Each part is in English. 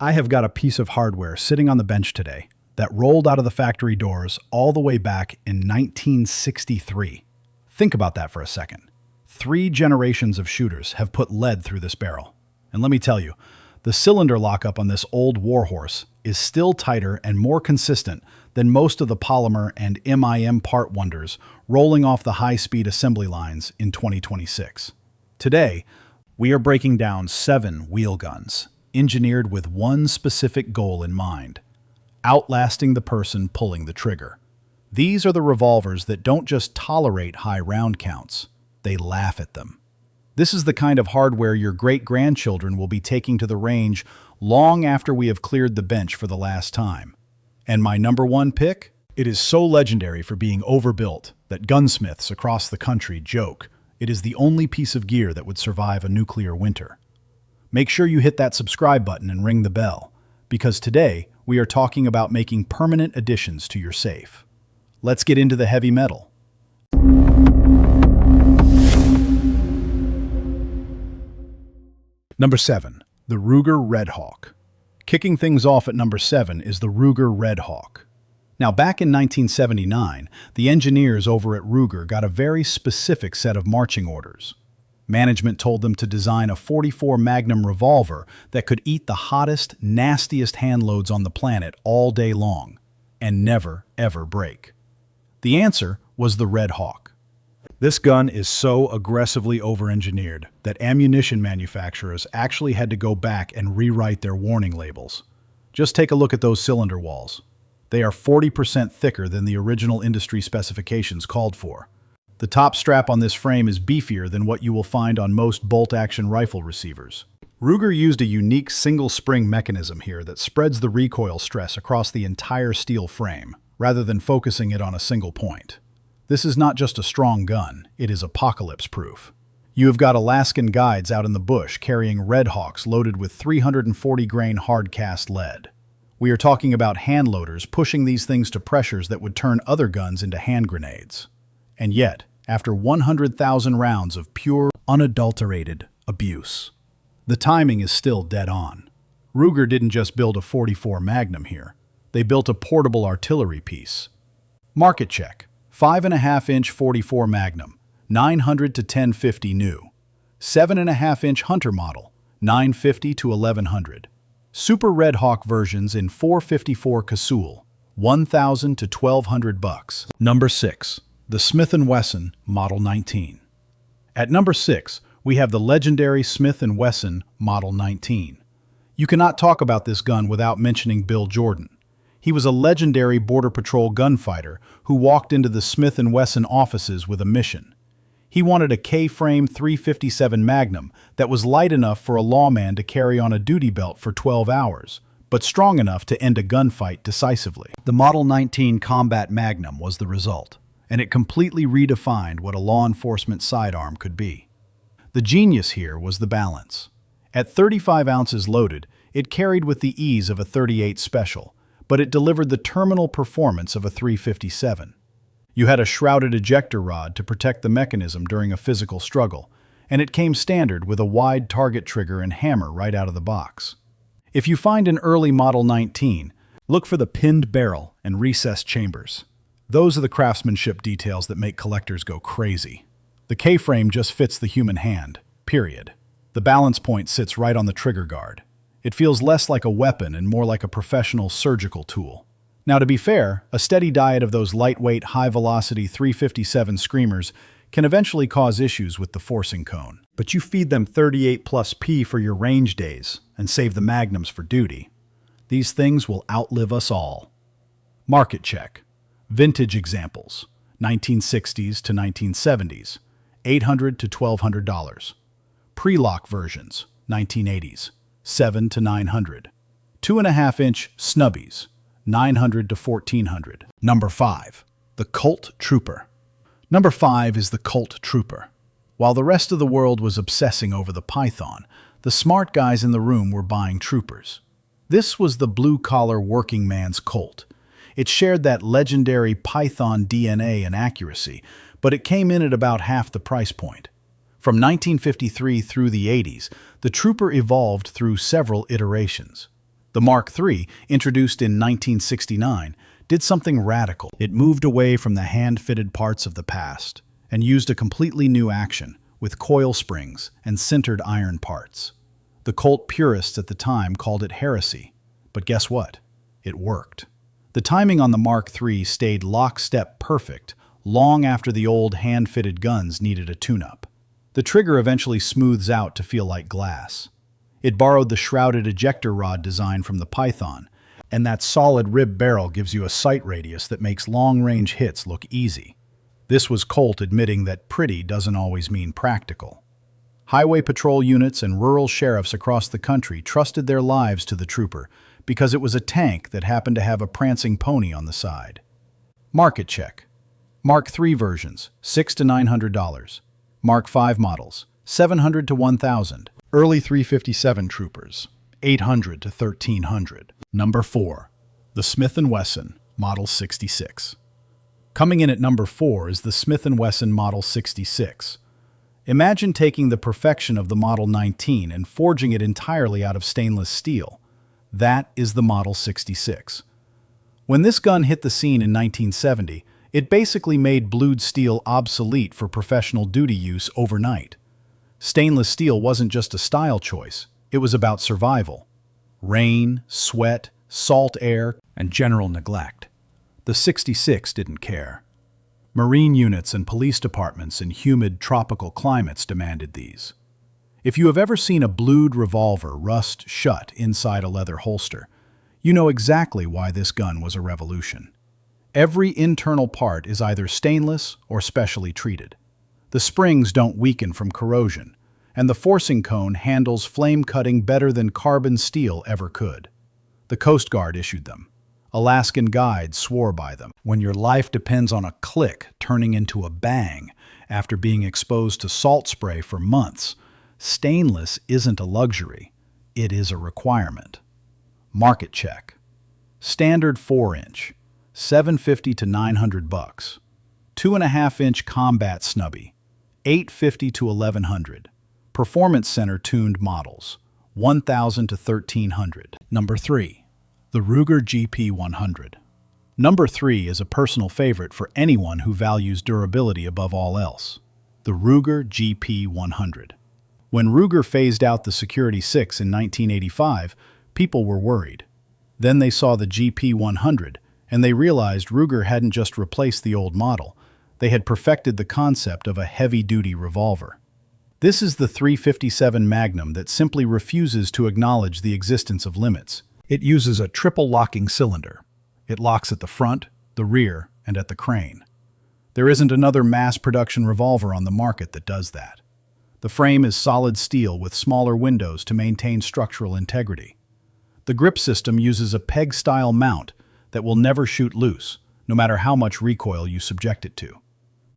I have got a piece of hardware sitting on the bench today that rolled out of the factory doors all the way back in 1963. Think about that for a second. 3 generations of shooters have put lead through this barrel. And let me tell you, the cylinder lockup on this old warhorse is still tighter and more consistent than most of the polymer and MIM part wonders rolling off the high-speed assembly lines in 2026. Today, we are breaking down 7 wheel guns, engineered with one specific goal in mind: outlasting the person pulling the trigger. These are the revolvers that don't just tolerate high round counts, they laugh at them. This is the kind of hardware your great-grandchildren will be taking to the range long after we have cleared the bench for the last time. And my number 1 pick? It is so legendary for being overbuilt that gunsmiths across the country joke it is the only piece of gear that would survive a nuclear winter. Make sure you hit that subscribe button and ring the bell, because today we are talking about making permanent additions to your safe. Let's get into the heavy metal. Number 7. The Ruger Redhawk. Kicking things off at number 7 is the Ruger Redhawk. Now, back in 1979, the engineers over at Ruger got a very specific set of marching orders. Management told them to design a .44 Magnum revolver that could eat the hottest, nastiest handloads on the planet all day long and never, ever break. The answer was the Redhawk. This gun is so aggressively over-engineered that ammunition manufacturers actually had to go back and rewrite their warning labels. Just take a look at those cylinder walls. They are 40% thicker than the original industry specifications called for. The top strap on this frame is beefier than what you will find on most bolt-action rifle receivers. Ruger used a unique single-spring mechanism here that spreads the recoil stress across the entire steel frame, rather than focusing it on a single point. This is not just a strong gun, it is apocalypse-proof. You have got Alaskan guides out in the bush carrying Redhawks loaded with 340-grain hard-cast lead. We are talking about hand loaders pushing these things to pressures that would turn other guns into hand grenades. And yet, after 100,000 rounds of pure, unadulterated abuse, the timing is still dead on. Ruger didn't just build a .44 Magnum here. They built a portable artillery piece. Market check. 5.5-inch .44 Magnum, 900 to 1050 new. 7.5-inch Hunter model, 950 to 1100. Super Redhawk versions in .454 Casull, 1,000 to 1,200 bucks. Number 6. The Smith Wesson Model 19. At number 6, we have the legendary Smith Wesson Model 19. You cannot talk about this gun without mentioning Bill Jordan. He was a legendary Border Patrol gunfighter who walked into the Smith & Wesson offices with a mission. He wanted a K-frame .357 Magnum that was light enough for a lawman to carry on a duty belt for 12 hours, but strong enough to end a gunfight decisively. The Model 19 Combat Magnum was the result, and it completely redefined what a law enforcement sidearm could be. The genius here was the balance. At 35 ounces loaded, it carried with the ease of a .38 Special, but it delivered the terminal performance of a .357. You had a shrouded ejector rod to protect the mechanism during a physical struggle, and it came standard with a wide target trigger and hammer right out of the box. If you find an early Model 19, look for the pinned barrel and recessed chambers. Those are the craftsmanship details that make collectors go crazy. The K-frame just fits the human hand, period. The balance point sits right on the trigger guard. It feels less like a weapon and more like a professional surgical tool. Now, to be fair, a steady diet of those lightweight, high-velocity .357 screamers can eventually cause issues with the forcing cone. But you feed them 38+ P for your range days and save the Magnums for duty. These things will outlive us all. Market check. Vintage examples. 1960s to 1970s. $800 to $1,200. Pre-lock versions. 1980s. 7 to 900. 2.5-inch snubbies, 900 to 1,400. Number 5. The Colt Trooper. Number 5 is the Colt Trooper. While the rest of the world was obsessing over the Python, the smart guys in the room were buying Troopers. This was the blue-collar working man's Colt. It shared that legendary Python DNA and accuracy, but it came in at about half the price point. From 1953 through the 80s, the Trooper evolved through several iterations. The Mark III, introduced in 1969, did something radical. It moved away from the hand-fitted parts of the past and used a completely new action with coil springs and sintered iron parts. The Colt purists at the time called it heresy, but guess what? It worked. The timing on the Mark III stayed lockstep perfect long after the old hand-fitted guns needed a tune-up. The trigger eventually smooths out to feel like glass. It borrowed the shrouded ejector rod design from the Python, and that solid rib barrel gives you a sight radius that makes long-range hits look easy. This was Colt admitting that pretty doesn't always mean practical. Highway patrol units and rural sheriffs across the country trusted their lives to the Trooper because it was a tank that happened to have a prancing pony on the side. Market check. Mark III versions, $600 to $900. Mark V models, $700 to $1,000. Early 357 Troopers, $800 to $1,300. Number 4. The Smith Wesson Model 66. Coming in at number 4 is the Smith Wesson Model 66. Imagine taking the perfection of the Model 19 and forging it entirely out of stainless steel. That is the Model 66. When this gun hit the scene in 1970, it basically made blued steel obsolete for professional duty use overnight. Stainless steel wasn't just a style choice, it was about survival. Rain, sweat, salt air, and general neglect. The 66 didn't care. Marine units and police departments in humid tropical climates demanded these. If you have ever seen a blued revolver rust shut inside a leather holster, you know exactly why this gun was a revolution. Every internal part is either stainless or specially treated. The springs don't weaken from corrosion, and the forcing cone handles flame cutting better than carbon steel ever could. The Coast Guard issued them. Alaskan guides swore by them. When your life depends on a click turning into a bang after being exposed to salt spray for months, stainless isn't a luxury, it is a requirement. Market check. Standard 4-inch, $750 to $900. 2.5-inch combat snubby, $850 to $1,100. Performance Center tuned models, $1,000 to $1,300. Number 3. The Ruger GP100. Number 3 is a personal favorite for anyone who values durability above all else. The Ruger GP100. When Ruger phased out the Security 6 in 1985, people were worried. Then they saw the GP100, and they realized Ruger hadn't just replaced the old model, they had perfected the concept of a heavy-duty revolver. This is the .357 Magnum that simply refuses to acknowledge the existence of limits. It uses a triple locking cylinder. It locks at the front, the rear, and at the crane. There isn't another mass-production revolver on the market that does that. The frame is solid steel with smaller windows to maintain structural integrity. The grip system uses a peg-style mount that will never shoot loose, no matter how much recoil you subject it to.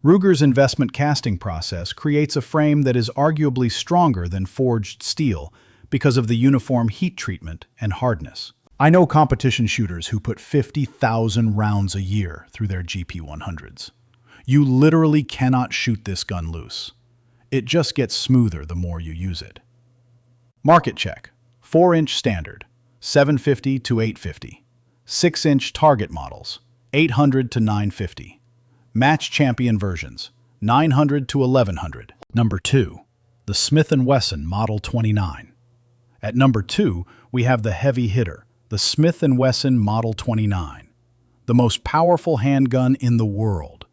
Ruger's investment casting process creates a frame that is arguably stronger than forged steel because of the uniform heat treatment and hardness. I know competition shooters who put 50,000 rounds a year through their GP100s. You literally cannot shoot this gun loose. It just gets smoother the more you use it. Market check. 4-inch standard, $750 to $850. 6-inch target models, $800 to $950. Match champion versions, $900 to $1,100. Number 2. The Smith Wesson Model 29. At number 2, we have the heavy hitter, the Smith Wesson Model 29, the most powerful handgun in the world.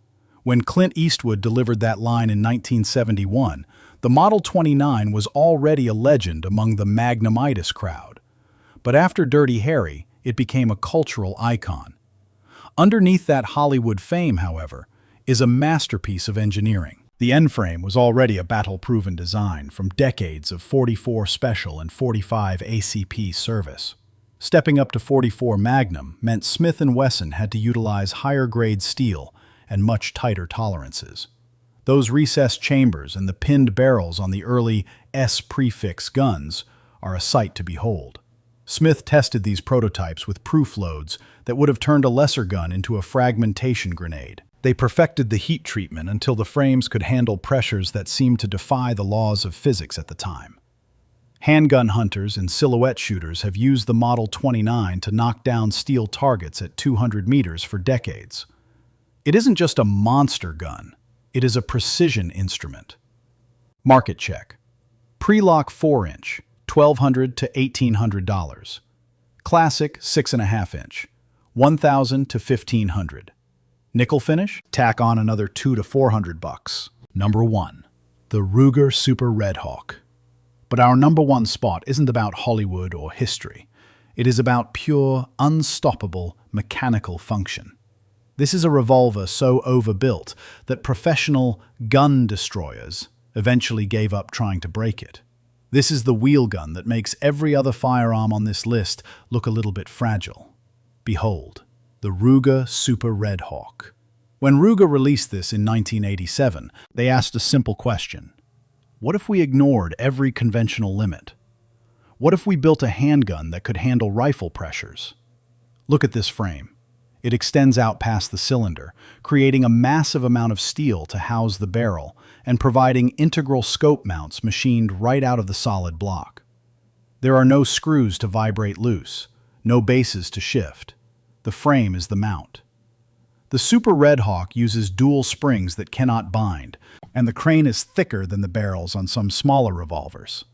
When Clint Eastwood delivered that line in 1971, the Model 29 was already a legend among the Magnum-itis crowd. But after Dirty Harry, it became a cultural icon. Underneath that Hollywood fame, however, is a masterpiece of engineering. The end frame was already a battle-proven design from decades of 44 Special and 45 ACP service. Stepping up to 44 Magnum meant Smith & Wesson had to utilize higher-grade steel and much tighter tolerances. Those recessed chambers and the pinned barrels on the early S-prefix guns are a sight to behold. Smith tested these prototypes with proof loads that would have turned a lesser gun into a fragmentation grenade. They perfected the heat treatment until the frames could handle pressures that seemed to defy the laws of physics at the time. Handgun hunters and silhouette shooters have used the Model 29 to knock down steel targets at 200 meters for decades. It isn't just a monster gun, it is a precision instrument. Market check. Pre-lock 4-inch, $1,200 to $1,800. Classic 6.5-inch, $1,000 to $1,500. Nickel finish? Tack on another $200 to $400. Number 1. The Ruger Super Redhawk. But our number 1 spot isn't about Hollywood or history. It is about pure, unstoppable, mechanical function. This is a revolver so overbuilt that professional gun destroyers eventually gave up trying to break it. This is the wheel gun that makes every other firearm on this list look a little bit fragile. Behold, the Ruger Super Redhawk. When Ruger released this in 1987, they asked a simple question. What if we ignored every conventional limit? What if we built a handgun that could handle rifle pressures? Look at this frame. It extends out past the cylinder, creating a massive amount of steel to house the barrel and providing integral scope mounts machined right out of the solid block. There are no screws to vibrate loose, no bases to shift. The frame is the mount. The Super Redhawk uses dual springs that cannot bind, and the crane is thicker than the barrels on some smaller revolvers.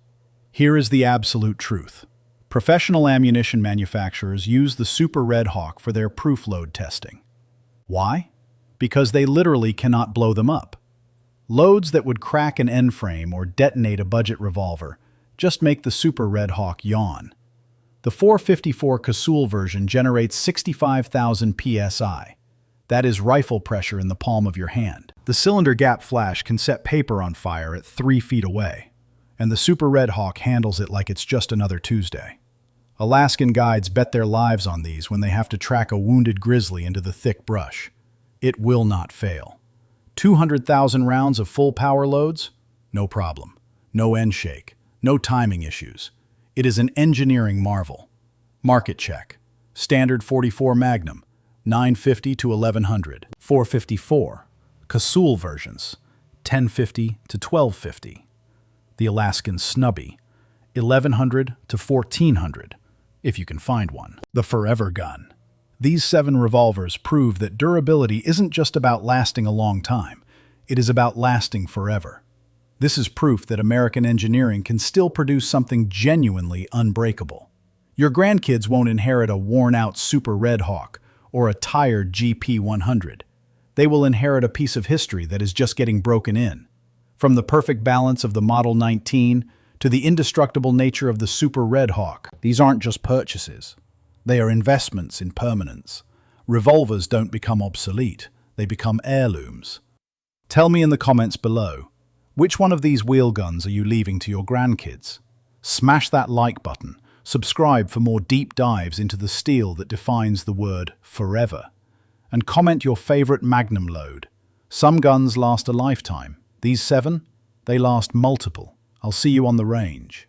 Here is the absolute truth. Professional ammunition manufacturers use the Super Redhawk for their proof load testing. Why? Because they literally cannot blow them up. Loads that would crack an end frame or detonate a budget revolver just make the Super Redhawk yawn. The 454 Casull version generates 65,000 psi. That is rifle pressure in the palm of your hand. The cylinder gap flash can set paper on fire at 3 feet away, and the Super Redhawk handles it like it's just another Tuesday. Alaskan guides bet their lives on these when they have to track a wounded grizzly into the thick brush. It will not fail. 200,000 rounds of full power loads? No problem. No end shake. No timing issues. It is an engineering marvel. Market check. Standard 44 Magnum, $950 to $1,100. 454. Casull versions, $1050 to $1,250. The Alaskan Snubby, $1,100 to $1,400, if you can find one. The Forever Gun. These 7 revolvers prove that durability isn't just about lasting a long time. It is about lasting forever. This is proof that American engineering can still produce something genuinely unbreakable. Your grandkids won't inherit a worn-out Super Redhawk or a tired GP100. They will inherit a piece of history that is just getting broken in. From the perfect balance of the Model 19 to the indestructible nature of the Super Redhawk, these aren't just purchases. They are investments in permanence. Revolvers don't become obsolete, they become heirlooms. Tell me in the comments below, which one of these wheel guns are you leaving to your grandkids? Smash that like button, subscribe for more deep dives into the steel that defines the word forever, and comment your favorite Magnum load. Some guns last a lifetime. These 7, they last multiple. I'll see you on the range.